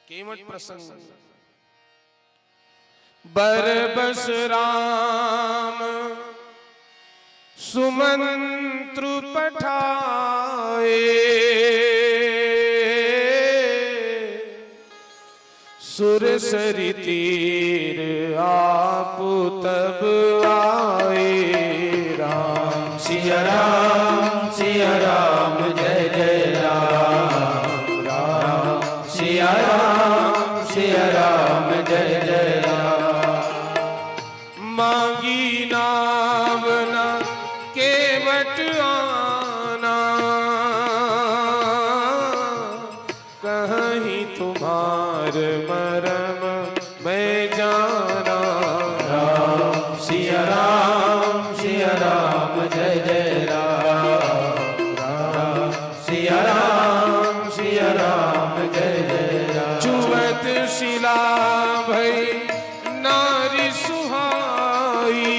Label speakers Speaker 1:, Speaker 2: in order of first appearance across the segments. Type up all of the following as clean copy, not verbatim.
Speaker 1: केवट प्रसंग। बरबस राम सुमंत्र पठाए, सुरसरी तीर आप तब आए। राम सिया राम जय जय राम। राम सिया राम जय जय राम। मांगी नावना केवट आना, कहीं तुम्हार मरम मैं जाना। राम सिया राम जय जय राम। राम सिया राम जय जय राम। चुवत शिला भई नारी सुहाई,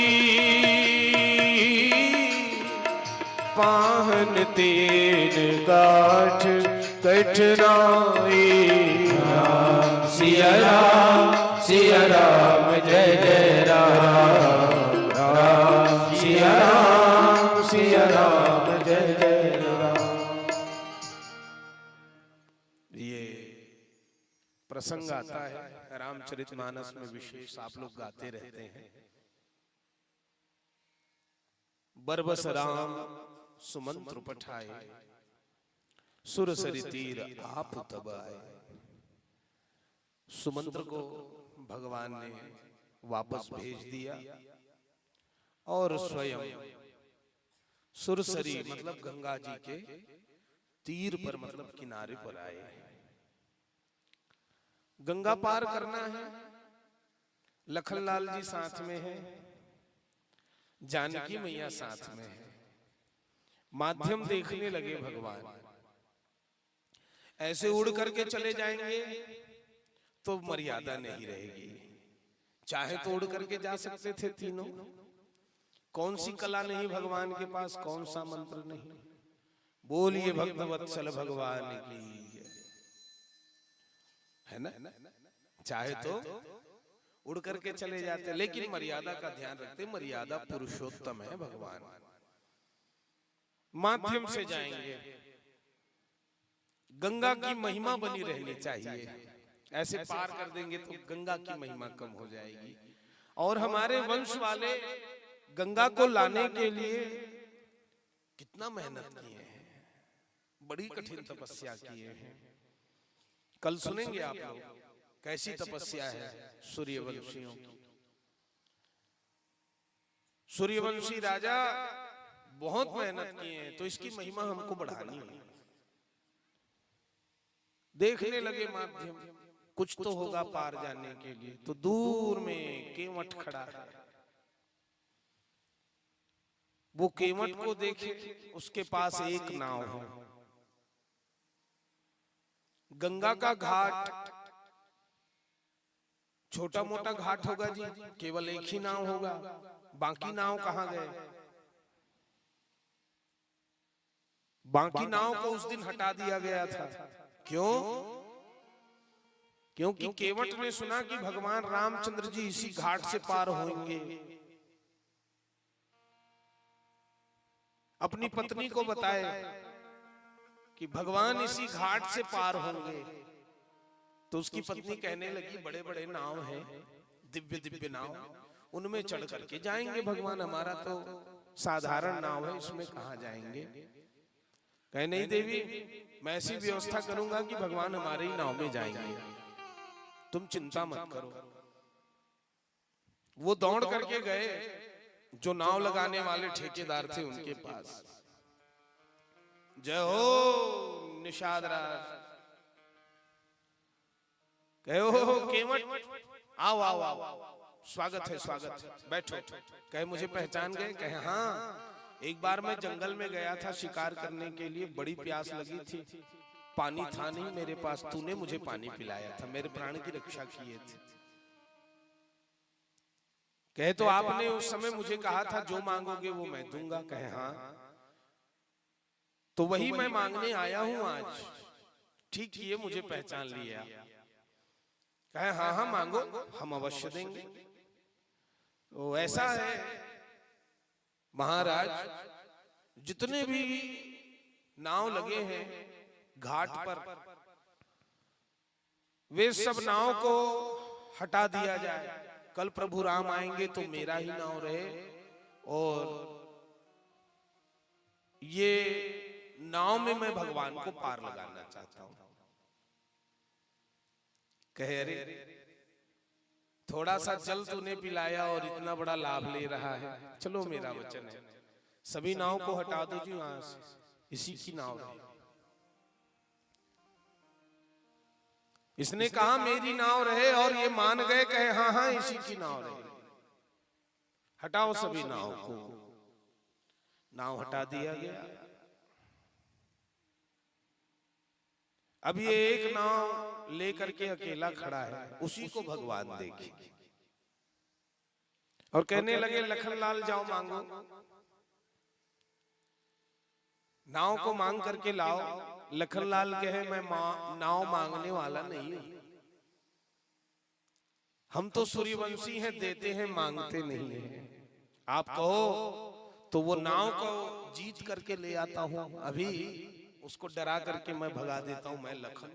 Speaker 1: पाहन तेन काठ कठनाई। राम सिया राम जय जय राम। राम सिया राम जय जय राम। ये प्रसंग आता है रामचरितमानस में, विशेष आप लोग गाते रहते हैं। बरबस राम सुमंत्र पठाए, सुरसरी तीर आप तब आए। सुमंत्र को भगवान ने वापस भेज दिया और स्वयं सुरसरी मतलब गंगा जी के तीर पर मतलब किनारे पर आए। गंगा पार करना है, लखनलाल जी साथ में है, जानकी मैया साथ में है। माध्यम देखने लगे भगवान। ऐसे उड़ करके चले जाएंगे तो मर्यादा नहीं रहेगी। चाहे तो उड़ करके जा सकते थे तीनों। कौन सी कला नहीं भगवान के पास, कौन सा मंत्र नहीं। बोलिए भक्तवत्सल भगवान की, है ना। चाहे तो उड़ करके चले जाते, लेकिन मर्यादा का ध्यान रखते। मर्यादा पुरुषोत्तम है भगवान। माध्यम से जाएंगे। गंगा की महिमा बनी रहनी चाहिए। ऐसे पार कर देंगे तो गंगा की महिमा कम हो जाएगी। और हमारे वंश वाले गंगा को लाने के लिए कितना मेहनत किए हैं, बड़ी कठिन तपस्या किए हैं। कल सुनेंगे आप लोग कैसी तपस्या है सूर्यवंशियों की। सूर्यवंशी राजा बहुत मेहनत किए हैं, तो इसकी महिमा हमको बढ़ानी है। देखने लगे माध्यम, कुछ तो होगा पार जाने के लिए। तो दूर में केवट खड़ा है। वो केवट को देखे, उसके पास एक नाव है। गंगा का घाट छोटा मोटा घाट होगा जी, केवल एक ही नाव होगा। बाकी नाव कहां गए? बाकी नाव को उस दिन हटा दिया गया था। क्यों? क्योंकि केवट ने सुना कि भगवान रामचंद्र जी इसी घाट से पार होंगे। अपनी पत्नी को बताए कि भगवान इसी घाट से पार होंगे। तो उसकी पत्नी कहने लगी, बड़े बड़े नाव हैं, दिव्य दिव्य नाव, उनमें चढ़ करके जाएंगे भगवान। हमारा तो साधारण नाव है, इसमें कहां जाएंगे। कहे नहीं देवी, मैं ऐसी व्यवस्था करूंगा कि भगवान हमारे ही नाव में जाएंगे, तुम चिंता मत करो। वो दौड़ करके गए जो नाव लगाने वाले ठेकेदार थे उनके पास। जय हो निषाद राज, कहे हो केवट, आओ आओ आओ, स्वागत है स्वागत है, बैठो। कहे मुझे पहचान गए? कहे हाँ, एक बार मैं जंगल में गया था शिकार करने के लिए, बड़ी प्यास लगी थी, पानी था नहीं मेरे पास, तूने मुझे पानी पिलाया था, मेरे प्राण की रक्षा किए थे। कहे तो आपने उस समय मुझे कहा था जो मांगोगे वो मैं दूंगा। कहे हाँ, तो वही मैं मांगने आया हूं आज। ठीक किए मुझे पहचान लिया। कहे हाँ हाँ मांगो, हम अवश्य देंगे। तो ऐसा है महाराज, जितने भी नाव लगे हैं घाट पर, वे सब नाव को हटा दिया जाए। कल प्रभु राम आएंगे तो मेरा ही नाव रहे, और ये नाव में मैं भगवान को पार लगाना चाहता हूं। कहे अरे थोड़ा सा जल तूने पिलाया और इतना बड़ा लाभ ले रहा है, चलो मेरा वचन है सभी नाव को हटा दो जी वहां से, इसी की नाव रहे। इसने कहा मेरी नाव रहे, और ये मान गए, कहे हाँ हाँ इसी की नाव रहे। हटाओ सभी नाव को। नाव हटा दिया गया। अब ये एक नाव लेकर के अकेला खड़ा है, उसी को भगवान देखे और कहने लगे लखनलाल जाओ मांगो, नाव को मांग करके लाओ। लखनलाल कहे मैं नाव मांगने वाला नहीं हूं, हम तो सूर्यवंशी हैं, देते हैं मांगते नहीं हैं। आप कहो तो वो नाव को जीत करके ले आता हूं, अभी उसको डरा करके मैं भगा देता हूं, मैं लखन।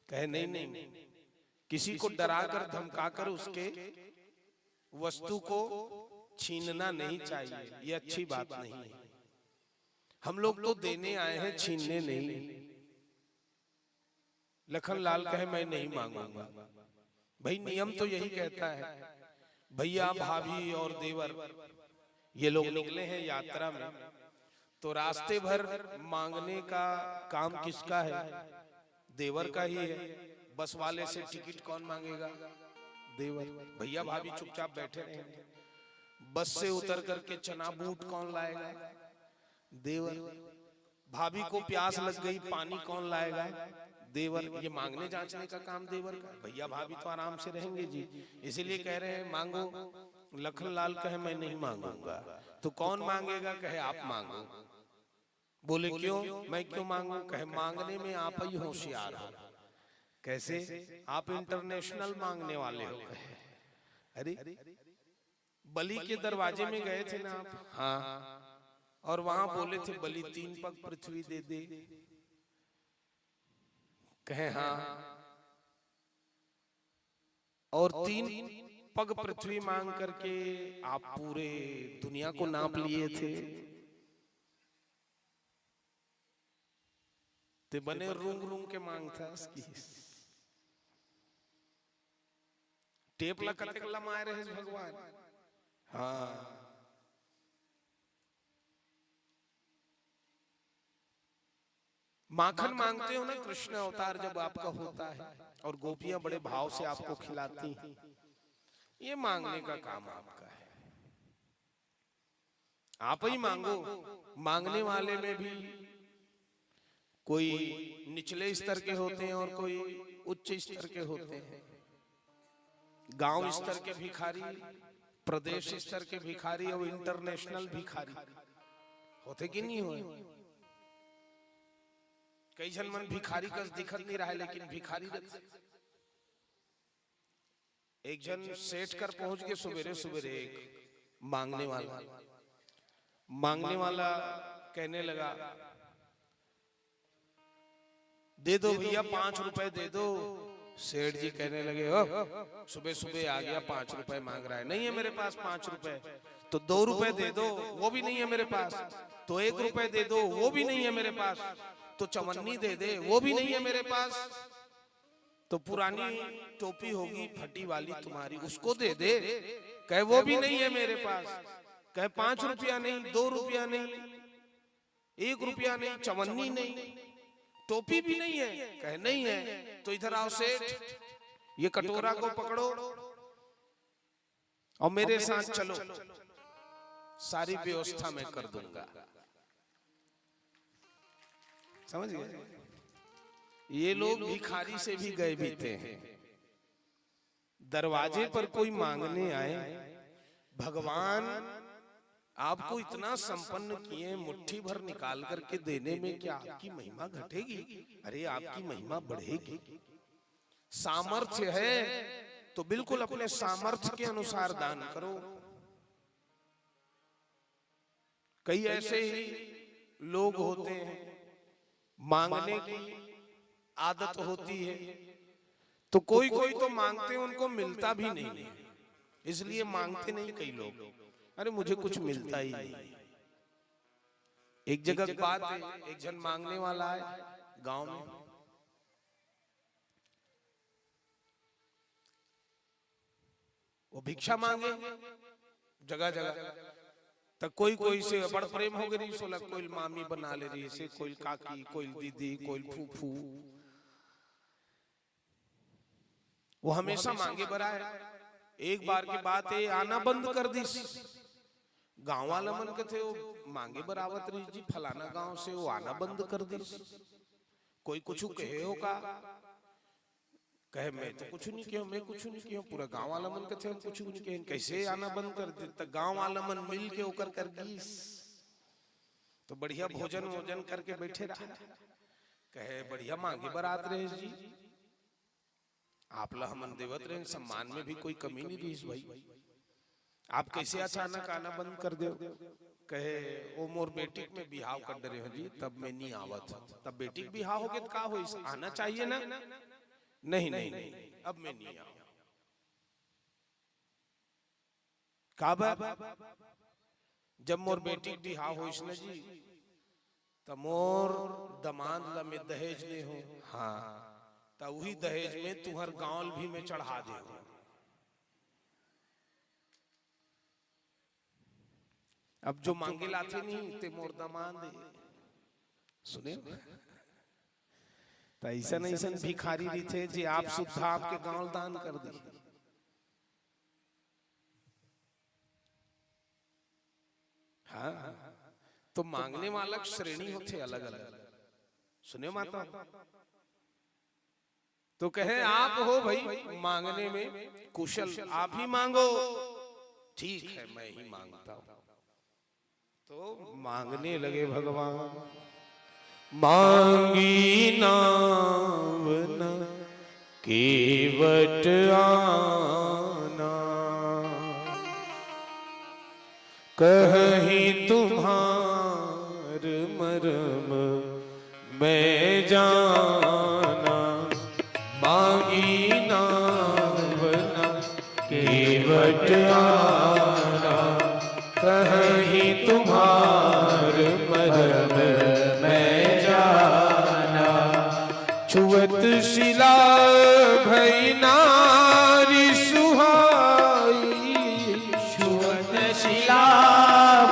Speaker 1: कहे नहीं नहीं, किसी को डरा कर धमका कर उसके वस्तु को छीनना नहीं चाहिए, ये अच्छी बात नहीं है। हम लोग तो देने आए हैं, छीनने नहीं। लखनलाल कहे मैं नहीं मांगूंगा। भाई नियम तो यही कहता है। भैया भाभी और देवर ये लोग निकले हैं यात्रा में, तो रास्ते भर मांगने का काम किसका है? देवर का ही है। बस वाले से टिकट कौन मांगेगा? देवर। भैया भाभी चुपचाप बैठे रहेंगे। बस से उतर करके चना बूट कौन लाएगा? देवर। भाभी को प्यास लग गई, पानी कौन लाएगा? देवर। ये मांगने जांचने का काम देवर का। भैया भाभी तो आराम से रहेंगे जी, इसीलिए कह रहे हैं मांगो। लखनलाल कहे मैं नहीं मांगूंगा। तो कौन मांगेगा? कहे आप मांगो। बोले क्यों? मैं क्यों मांगू? कहे मांगने में आप ही होशियार हो। कैसे? आप इंटरनेशनल मांगने वाले हो। अरे बलि के दरवाजे में गए थे ना आप? हाँ। और वहां बोले थे बलि 3 पग पृथ्वी दे दे। कहे हाँ। और 3 पग पृथ्वी मांग करके आप पूरे दुनिया को नाप लिए थे। ते बने रूंग रूंग के मांग था उसकी। टेप लकते लमाए रहे भगवान। हाँ। माखन मांगते हो ना, कृष्ण अवतार जब आपका होता है और गोपियां बड़े भाव से आपको खिलाती हैं, ये मांगने का काम आपका है। आप ही मांगो। मांगने वाले में भी कोई निचले स्तर के होते हैं और कोई उच्च स्तर के होते हैं। गांव स्तर के भिखारी, प्रदेश स्तर के भिखारी और इंटरनेशनल भिखारी होते कि नहीं हुए? कई जन मन भिखारी का दिखत नहीं रहा है, लेकिन भिखारी रहते। एक जन सेठ कर पहुंच गए सवेरे सवेरे। एक मांगने वाला कहने लगा दे दो भैया 5 रुपए दे दो। सेठ जी कहने लगे हो सुबह सुबह आ गया 5 रुपए मांग रहा है। नहीं है मेरे पास 5 रुपए। तो 2 रुपए दे दो, वो भी नहीं है मेरे पास। तो 1 रुपए दे दो, वो भी नहीं है मेरे पास। तो चवन्नी दे दे, वो भी नहीं है मेरे पास। तो पुरानी टोपी होगी फटी वाली तुम्हारी, उसको दे दे। कहे वो भी नहीं है मेरे पास। कहे 5 रुपया नहीं, 2 रुपया नहीं, 1 रुपया नहीं, चवन्नी नहीं, टोपी भी नहीं है। कहे नहीं है। तो इधर आओ सेठ, ये कटोरा को पकड़ो और मेरे साथ चलो, सारी व्यवस्था मैं कर दूंगा। समझ गए? ये लोग भिखारी से भी गए बीते हैं। दरवाजे पर कोई मांगने आए, भगवान आपको इतना संपन्न किए, मुट्ठी भर निकाल करके देने में क्या आपकी महिमा घटेगी? अरे आपकी महिमा बढ़ेगी। सामर्थ्य है तो बिल्कुल अपने सामर्थ्य के अनुसार दान करो। कई ऐसे ही लोग होते हैं, मांगने की आदत होती है, तो कोई कोई तो मांगते हैं उनको मिलता भी नहीं है, इसलिए मांगते नहीं कई लोग, अरे मुझे कुछ मिलता ही नहीं। एक जगह की बात है, एक जन मांगने वाला है गांव में, वो भिक्षा मांगे जगह जगह, तो कोई कोई से बड़ प्रेम हो गई, सोलह कोई मामी बना ले रही से, कोई काकी, कोई दीदी, कोई फूफू, वो हमेशा मांगे बरा है। एक बार की बात है, आना बंद कर दी, गांव वाला मन के थे वो मांगे बरावत रही जी, फलाना गांव से वो आना बंद कर दी। कोई कुछ कहे हो का, कहे मैं तो कुछ नहीं किया, मैं कुछ नहीं किया, पूरा गांव वाला मन के थे हम कुछ नहीं किया, कैसे आना बंद कर दे। तो गांव वाला मन मिल के होकर कर गीस, तो बढ़िया भोजन वोजन करके बैठे रहा, कहे बढ़िया मांगे बरात रहे जी, आप ला हमन देवत रहे, सम्मान में भी कोई कमी नहीं रही भाई, आप कैसे अचानक आना बंद कर दो। कहे वो मोर बेटी में बिहाव कर डरे हो जी, तब मैं नहीं आवत, तब बेटी बिहाव हो गया का हो, आना चाहिए ना, नहीं नहीं नहीं अब मैं नहीं आऊं। जब मोर बेटी बिहाव हो न जी, तब मोर दमाद ला में दहेज ले हो, हाँ तब वही दहेज में तुहर गांव भी में चढ़ा दे हो। अब जो मांगे लाते नहीं ते मोर दमाद सुने, तो ऐसा ऐसा भिखारी भी थे जी, आप सुद्धा आपके गांव दान कर दी। हाँ तो मांगने वाला श्रेणी होते अलग अलग, सुने माता। तो कहे आप हो भाई मांगने में कुशल, आप ही मांगो, ठीक है मैं ही मांगता हूं। तो मांगने लगे भगवान, मांगी नावन केवट आना, कहीं तुम्हार मरम मैं जाना, मांगी नावन केवट आना, कहीं तुम्हार मरम मैं जाना, छुअत शिला भई नारी सुहाई,
Speaker 2: छुअत शिला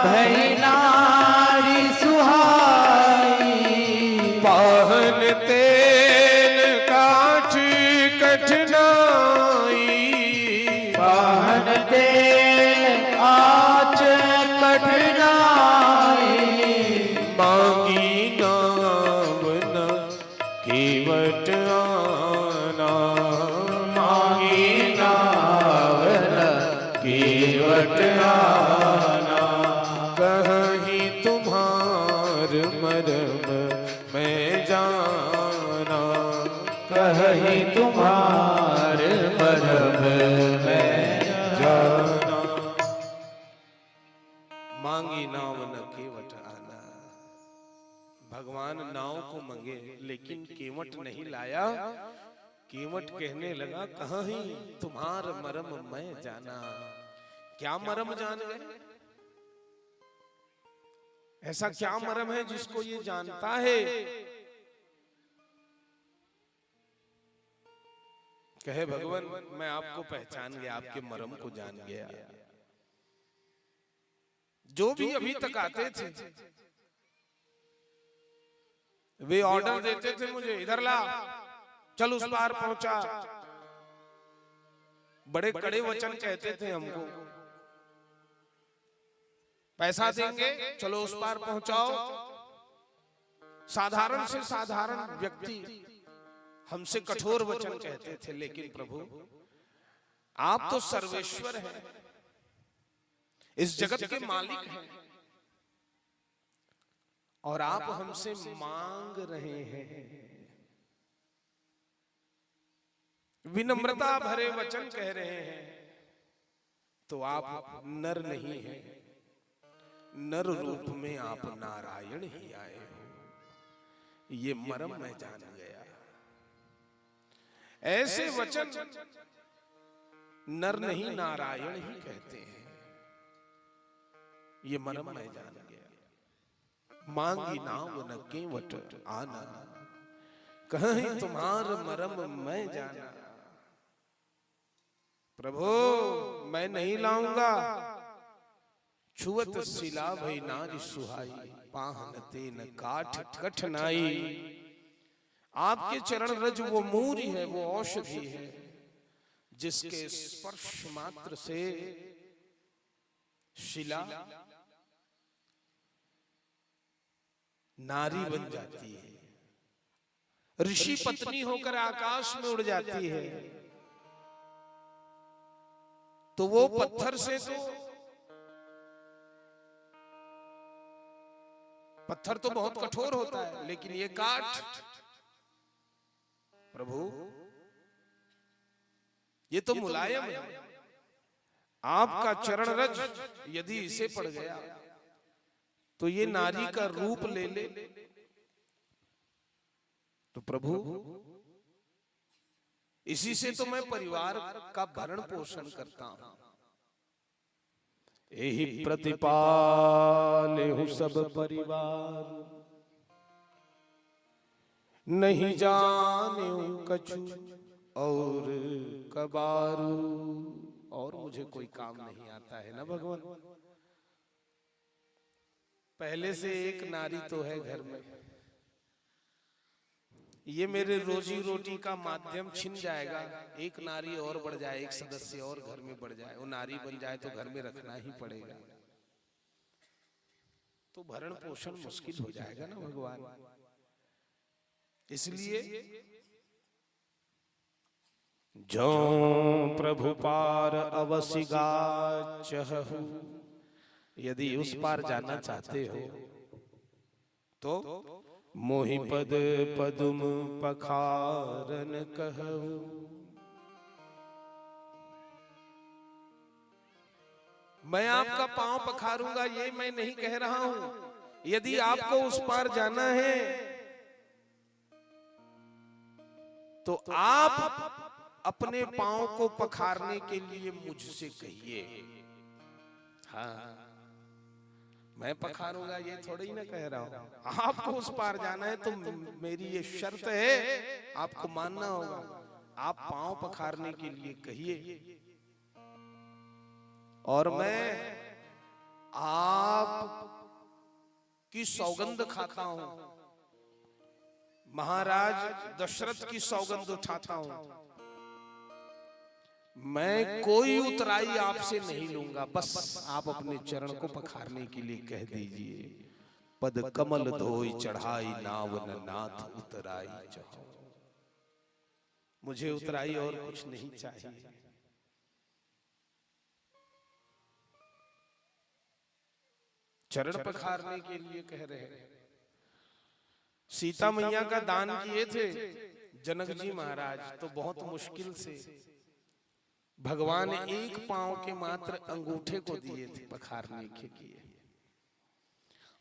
Speaker 2: भई नारी सुहाई,
Speaker 1: पाहन तेल काठ कठिनाई,
Speaker 2: पाहन तेल आच कठिनाई,
Speaker 1: मांगी नावन केवट आना, मांगी नावन केवट आना, कहीं तुम्हार मरम मैं जाना,
Speaker 2: कहीं तुम्हार मरम मैं
Speaker 1: जाना, मांगी नावन केवट आना। भगवान नाव को मंगे लेकिन केवट नहीं लाया। केवट कहने लगा कहाँ ही तुम्हार मरम मैं जाना। क्या मरम जान गए? ऐसा क्या मरम है जिसको ये जानता है? कहे भगवान मैं आपको पहचान गया, आपके मरम को जान गया। जो भी अभी तक आते थे वे ऑर्डर देते थे मुझे, इधर ला, चल उस पार पहुंचा। बड़े कड़े वचन कहते थे हमको, पैसा देंगे चलो उस पार पहुंचाओ। साधारण से साधारण व्यक्ति हमसे कठोर वचन कहते थे, लेकिन प्रभु आप तो सर्वेश्वर हैं, इस जगत के मालिक हैं, और आप हमसे मांग रहे हैं। विनम्रता भरे वचन कह रहे हैं, तो आप नर नहीं हैं, नर रूप में आप नारायण ही आए हो। ये मर्म मैं जान गया। ऐसे वचन नर नहीं नारायण ही कहते हैं। ये मर्म मैं जान गया। मांगी नाव न केवट आना, कहीं तुम्हार मर्म मैं जाना। प्रभु मैं नहीं लाऊंगा, छुअत शिला भई नारी सुहाई, पाहन तेन काठ कठनाई। आपके चरण रज वो मूरी है, वो औषधि है, जिसके स्पर्श मात्र से शिला नारी बन जाती है, ऋषि पत्नी होकर आकाश में उड़ जाती है। तो वो पत्थर से पत्थर तो बहुत कठोर होता है, लेकिन ये काठ, प्रभु ये तो मुलायम है। आपका चरण रज यदि इसे पड़ गया तो ये नारी का रूप ले ले। तो प्रभु इसी से तो मैं परिवार का भरण पोषण करता हूं। यही प्रतिपाले हूं सब परिवार, नहीं जाने कछु और कबारू। और मुझे कोई काम नहीं आता है ना भगवान। पहले से एक नारी तो है घर में, ये मेरे रोजी रोटी का माध्यम छिन जाएगा। एक नारी और बढ़ जाए, एक सदस्य और घर में बढ़ जाए, वो नारी बन जाए तो घर में रखना ही पड़ेगा। तो भरण पोषण मुश्किल हो जाएगा ना भगवान। इसलिए जो प्रभु पार अवसि गाचहु, यदि उस पार जाना चाहते हो तो मोहि पद पदुम पखारन कहु। मैं आपका पांव पखारूंगा ये मैं नहीं कह रहा हूं। यदि आपको उस पार जाना है तो आप अपने पांव को पखारने के लिए मुझसे कहिए। हाँ मैं पखारूंगा ये थोड़ा ही ना कह रहा हूं। आपको उस पार जाना है तो मेरी ये शर्त है, आपको मानना होगा। आप पांव पखारने के लिए कहिए और मैं आप की सौगंध खाता हूं, महाराज दशरथ की सौगंध उठाता हूं। मैं कोई उतराई आपसे नहीं लूंगा, बस आप अपने चरण को पखारने के लिए कह दीजिए। पद कमल धोई चढ़ाई नावन नाथ उतराई चढ़ो। मुझे उतराई और कुछ नहीं चाहिए। चरण पखारने के लिए कह रहे हैं। सीता मैया का दान किए थे जनक जी महाराज, तो बहुत मुश्किल से भगवान एक पांव के मात्र अंगूठे को दिए थे पखारने के लिए।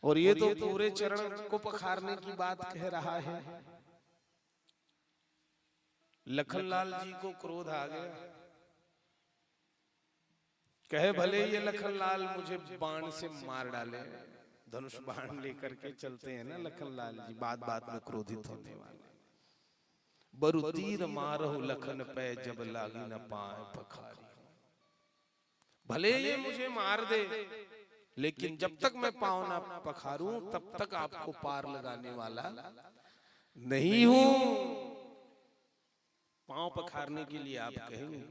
Speaker 1: और ये तो पूरे चरण को पखारने की बात कह रहा है। लखनलाल जी को क्रोध आ गया। कहे भले ये लखनलाल मुझे बाण से मार डाले, धनुष बाण लेकर के चलते हैं ना लखनलाल जी, बात बात में क्रोधित होने वाले। बरु तीर मारहु लखन पे जब लागी न पाए पखारी। भले ये मुझे मार दे, लेकिन जब तक मैं पांव ना पखारूं तब तक आपको पार लगाने वाला नहीं हूं। पांव पखारने के लिए आप कहेंगे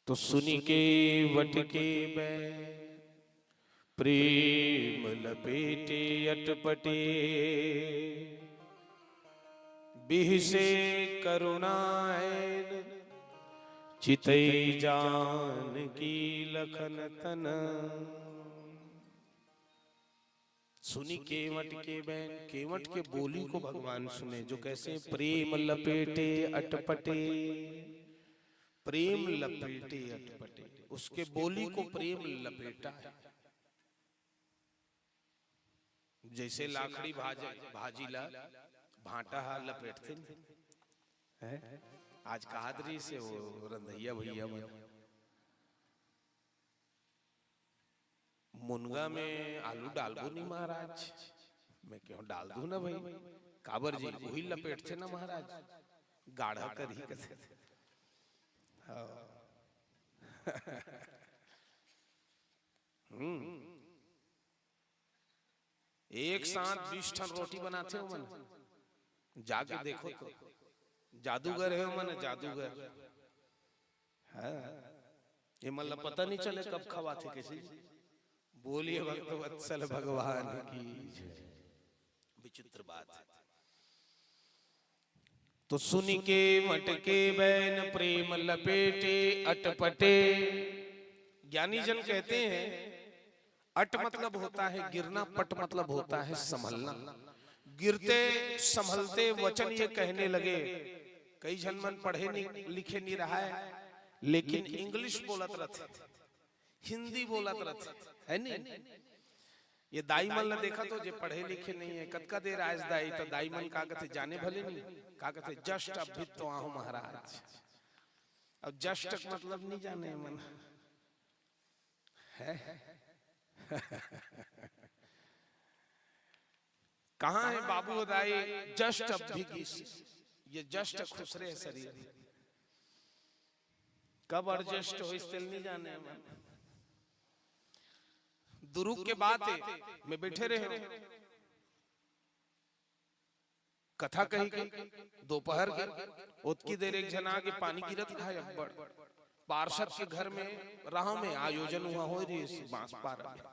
Speaker 1: तो सुनी के वटके में प्रेम लपेटे अटपटे, बिहसे करुणाएन चितई जान की लखन तन। सुनी केवट के बैन, केवट के बोली को भगवान सुने, जो कैसे प्रेम लपेटे अटपटे, प्रेम लपेटे अटपटे, उसके बोली को प्रेम लपेटा है। जैसे लाखड़ी भाजीला भाटा लपेटते हैं, आज कहादरी से वो रंधैया भैया मुनगा में आलू डाल दो नहीं महाराज, मैं क्यों डाल दूं ना भाई, काबर जी वही लपेट थे ना महाराज, गाढ़ा कर ही कैसे। एक साथ 20 टन रोटी बनाते हो मन, जाके देखो तो जादूगर है मन, जादूगर है ये, मतलब पता नहीं चले कब खवाते किसी। बोलिए भक्त वत्सल भगवान की। विचित्र बात है। तो सुनी के मटके बैन, प्रेम लपेटे अटपटे। ज्ञानी जन कहते हैं अट मतलब होता है गिरना, पट मतलब होता है संभलना। गिरते संभलते वचन ये कहने लगे। कई जन मन पढ़े नहीं लिखे नहीं रहा है, लेकिन इंग्लिश बोलत रहते, हिंदी बोलत रहते है नहीं। ये दाई मन ने देखा तो जे पढ़े लिखे नहीं है, कतका देर आज दाई, तो दाई मन का कहते जाने भले नहीं, का कहते जस्ट अभी तो आहू महाराज। अब जस्ट मतलब नहीं जाने मन है। कहाँ है बाबू दाई, जस्ट अभी की, ये जस्ट खुसरे शरीर, कब एडजस्ट हो इस तिल नहीं जाने मन। दुरुक के बात है मैं बैठे रहे कथा कही गई दोपहर के, उतकी देर एक जना के पानी गिरत रहा है अब्बड़। पार्षद के घर में राह में आयोजन हुआ हो रही बांस पारा में।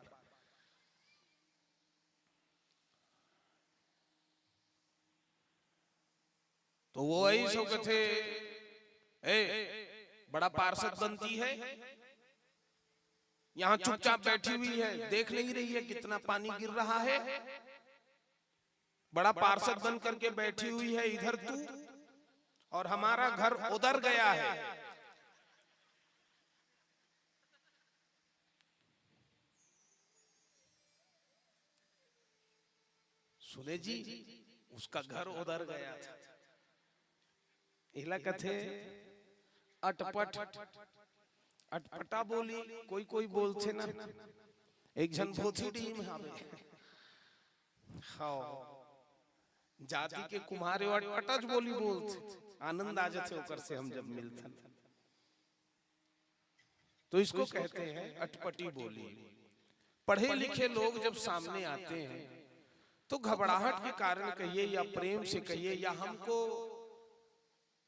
Speaker 1: तो वो यही सब कथे बड़ा पार्षद बनती है, यहाँ चुपचाप बैठी हुई है, देख नहीं रही है कितना पानी गिर रहा है। बड़ा पार्षद बन करके बैठी हुई है इधर तू, और हमारा घर उधर गया है। सुने जी, उसका घर उधर गया था। इला कथे अटपट अटपटा बोली, कोई कोई बोलते ना। एक जन भोथी टीम हावे हाँ जाति के कुम्हारे अटपटज बोली बोलते, आनंद आ जाते ओकर से हम जब मिलते, तो इसको कहते हैं अटपटी बोली। पढ़े लिखे लोग जब सामने आते हैं तो घबराहट के कारण कहिए या प्रेम से कहिए या हमको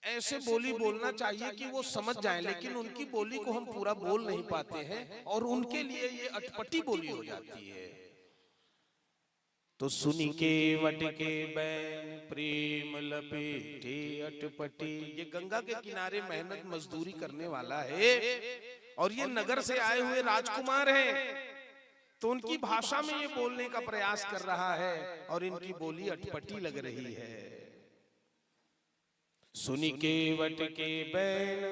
Speaker 1: ऐसे बोली बोलना चाहिए कि वो समझ जाएं, लेकिन उनकी बोली को हम पूरा बोल नहीं पाते हैं और उनके लिए ये अटपटी बोली हो जाती है। तो सुनी के वट के बैन, प्रेम लपेटे अटपटे। ये गंगा के किनारे मेहनत मजदूरी करने वाला है और ये नगर से आए हुए राजकुमार हैं, तो उनकी भाषा में ये बोलने का प्रयास कर रहा है और इनकी बोली अटपटी लग रही है। सुनी के वट के बैन,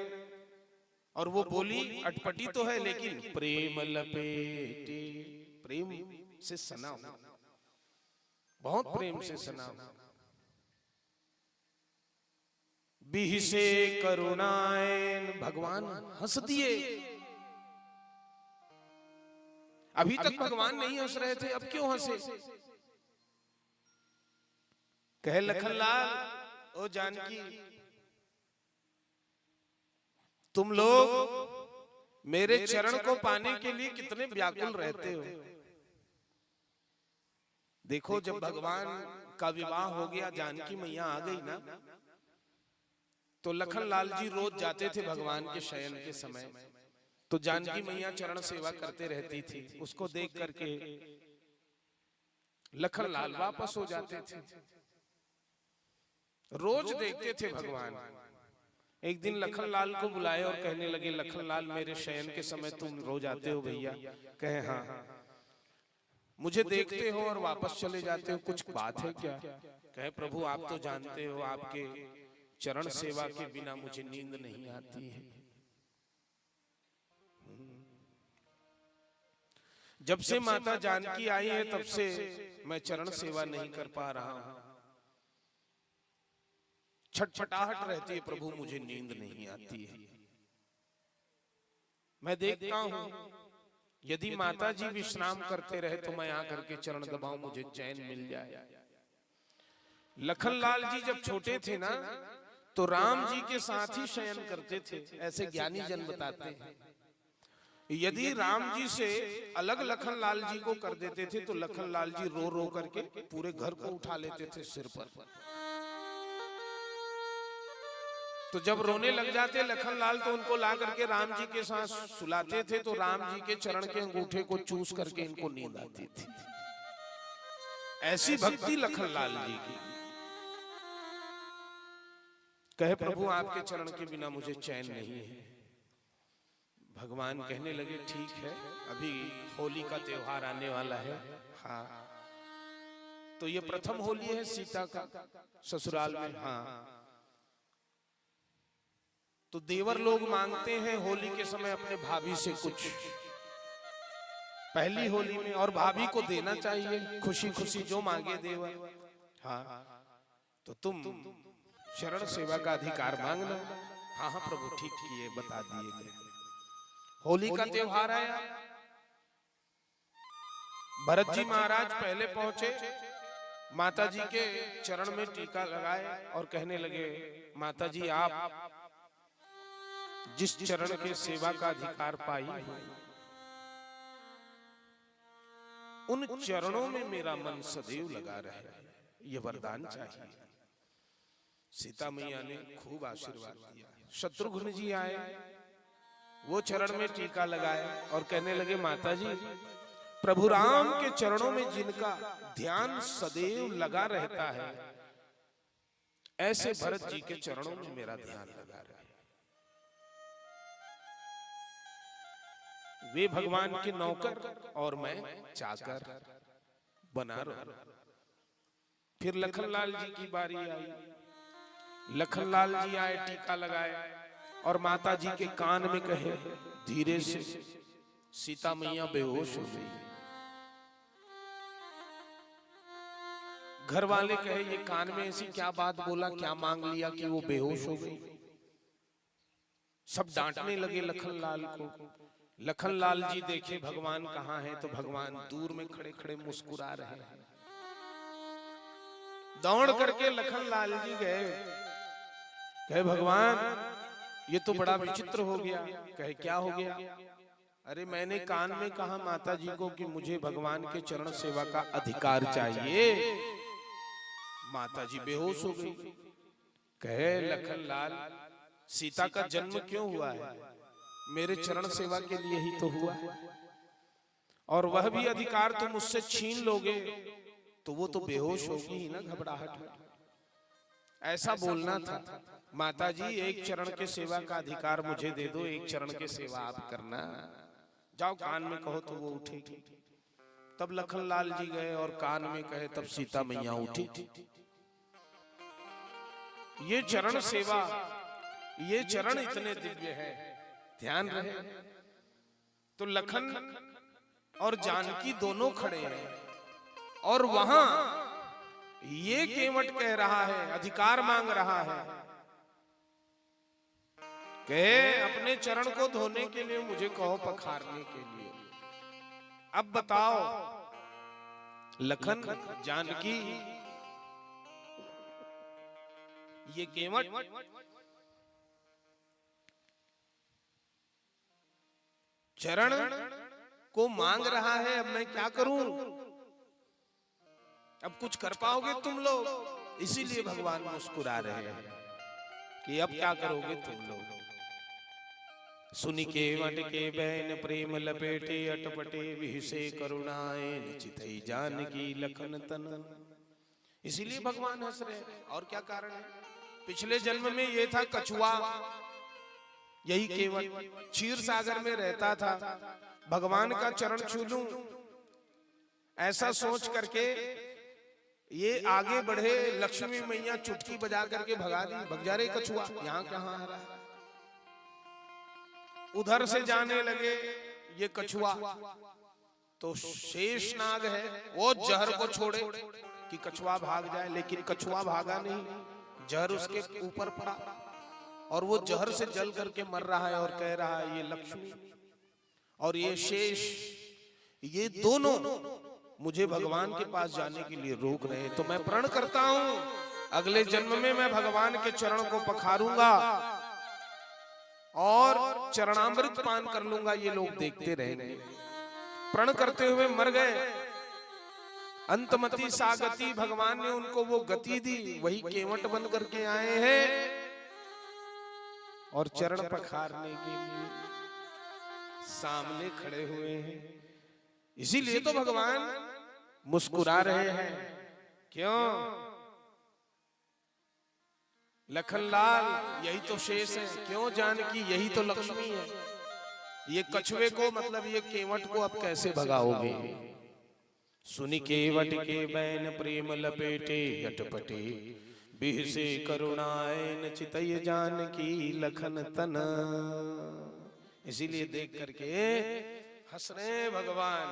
Speaker 1: और वो बोली अटपटी तो है लेकिन प्रेम लपेटे, प्रेम से सना, बहुत प्रेम से सना। बिह से करुणाएं, भगवान हंस दिए। अभी तक भगवान नहीं हंस रहे थे, अब क्यों हंसे? कहे लखनलाल, ओ जानकी, तुम लोग मेरे चरण को पाने के लिए कितने व्याकुल रहते हो। देखो जब भगवान का विवाह हो गया, जानकी मैया आ गई ना, तो लखनलाल जी रोज जाते थे भगवान के शयन के समय, तो जानकी मैया चरण सेवा करते रहती थी। उसको देख करके लखनलाल वापस हो जाते थे। रोज देखते थे भगवान। एक दिन लखनलाल को बुलाए और कहने लगे, लखनलाल मेरे शयन के समय तुम रोज आते हो भैया? कहे हाँ। मुझे देखते हो और वापस चले जाते हो, कुछ बात है क्या? कहे प्रभु आप तो जानते हो आपके चरण सेवा के बिना मुझे नींद नहीं आती है। जब से माता जानकी आई है तब से मैं चरण सेवा नहीं कर पा रहा हूं। छटपटाहट रहती है प्रभु, मुझे नींद नहीं आती है। मैं देखता हूं यदि माता जी विश्राम करते रहे तो मैं आकर के चरण दबाऊं, मुझे चैन मिल जाए। लखनलाल जी जब छोटे थे ना तो राम जी के साथ ही शयन करते थे, ऐसे ज्ञानी जन बताते हैं। यदि राम जी से अलग लखनलाल जी को कर देते थे तो लखनलाल जी रो रो करके पूरे घर को उठा लेते थे सिर पर। तो जब रोने लग जाते लखनलाल तो उनको ला करके राम जी के साथ सुलाते थे, तो राम जी के चरण के अंगूठे को चूस करके इनको नींद आती थी। ऐसी भक्ति लखनलाल जी की। कहे प्रभु आपके चरण के बिना मुझे चैन नहीं है। भगवान कहने लगे ठीक है, अभी होली का त्योहार आने वाला है। हाँ, तो ये प्रथम होली है सीता का ससुराल में। हाँ, तो देवर लोग मांगते हैं होली के समय अपने भाभी से कुछ, पहली होली में, और भाभी को देना चाहिए खुशी खुशी, जो मांगे देवर। हाँ, तो तुम शरण सेवा का अधिकार मांगना। हाँ हाँ प्रभु ठीक किए, बता दिए गए। होली का त्योहार आया, भरत जी महाराज पहले पहुंचे, माता जी के चरण में टीका लगाए और कहने लगे माता जी आप जिस चरण के सेवा का अधिकार पाई उन चरणों में मेरा मन सदैव लगा रहे, यह वरदान चाहिए। सीता मैया ने खूब आशीर्वाद दिया। शत्रुघ्न जी आए, वो चरण में टीका लगाए और कहने लगे माता जी प्रभु राम के चरणों में जिनका ध्यान सदैव लगा रहता है, ऐसे भरत जी के चरणों में मेरा ध्यान लगा रहे। वे भगवान के नौकर और मैं चाकर बना रहा। फिर लखनलाल जी की बारी आई। लखनलाल जी आए, टीका लगाए और माता जी के कान में कहे धीरे से। सीता मैया बेहोश हो गई। घर वाले कहे ये कान में ऐसी क्या बात बोला, क्या मांग लिया कि वो बेहोश हो गई। सब डांटने लगे लखनलाल को। लखनलाल जी देखे भगवान कहाँ हैं, तो भगवान दूर में खड़े खड़े मुस्कुरा रहे हैं। दौड़ करके लखनलाल जी गए, कहे भगवान ये तो बड़ा विचित्र हो गया। कहे क्या हो गया? अरे मैंने कान में कहा माता जी को कि मुझे भगवान के चरण सेवा का अधिकार चाहिए, माता जी बेहोश हो गई। कहे लखनलाल सीता का जन्म क्यों हुआ है? मेरे चरण सेवा के लिए ही तो हुआ है, और वह भी अधिकार तुम मुझसे छीन लोगे तो वो तो बेहोश होगी ही ना घबराहट में। ऐसा बोलना था। माता जी एक चरण के सेवा का अधिकार मुझे दे दो, एक चरण के सेवा आप करना। जाओ कान में कहो तो वो उठेगी। तब लखनलाल जी गए और कान में कहे, तब सीता मैया उठी। ये चरण सेवा, ये चरण इतने दिव्य है, ध्यान रहे। तो लखन और जानकी दोनों खड़े हैं और वहां ये केवट कह रहा है, अधिकार मांग रहा है, कहे अपने चरण को धोने के लिए मुझे कहो, पखारने के लिए। अब बताओ लखन जानकी ये केवट चरण को मांग रहा है, अब मैं क्या करूं? अब कुछ कर पाओगे तुम लोग? इसीलिए भगवान मुस्कुरा रहे हैं कि अब क्या करोगे तुम लोग। सुनि केवट के बैन प्रेम लपेटे, अटपटे विहसे करुणाए, निचितई जानकी लखन तन। इसीलिए भगवान हंस रहे हैं। और क्या कारण है? पिछले जन्म में ये था कछुआ, यही केवट क्षीर सागर में रहता था। भगवान का चरण छू लूं ऐसा सोच करके ये आगे बढ़े, लक्ष्मी मैया चुटकी बजा करके भगा दी, भग जा रे कछुआ, यहाँ कहाँ आ रहा है। उधर से जाने लगे ये कछुआ, तो शेष नाग है वो जहर को छोड़े कि कछुआ भाग जाए, लेकिन कछुआ भागा नहीं, जहर उसके ऊपर पड़ा और वो जहर से जल करके मर रहा है और कह रहा है ये लक्ष्मी और ये शेष, ये दोनों मुझे भगवान के पास जाने के लिए रोक रहे हैं। तो मैं प्रण करता हूं अगले जन्म में मैं भगवान के चरण को पखारूंगा और चरणामृत पान कर लूंगा, ये लोग देखते रहेंगे। प्रण करते हुए मर गए। अंतमति सागति, भगवान ने उनको वो गति दी, वही केवट बन करके आए हैं और चरण पखारने के लिए सामने खड़े हुए हैं। इसीलिए तो भगवान मुस्कुरा रहे हैं। क्यों? लखनलाल यही तो शेष है, क्यों जानकी यही तो लक्ष्मी है। ये कछुए को मतलब ये केवट को अब कैसे भगाओगे। सुनी केवट के बैन प्रेम लपेटे अटपटे, बिह से करुणाएन चितय जानकी लखन तन। इसीलिए देख करके हंस रहे भगवान।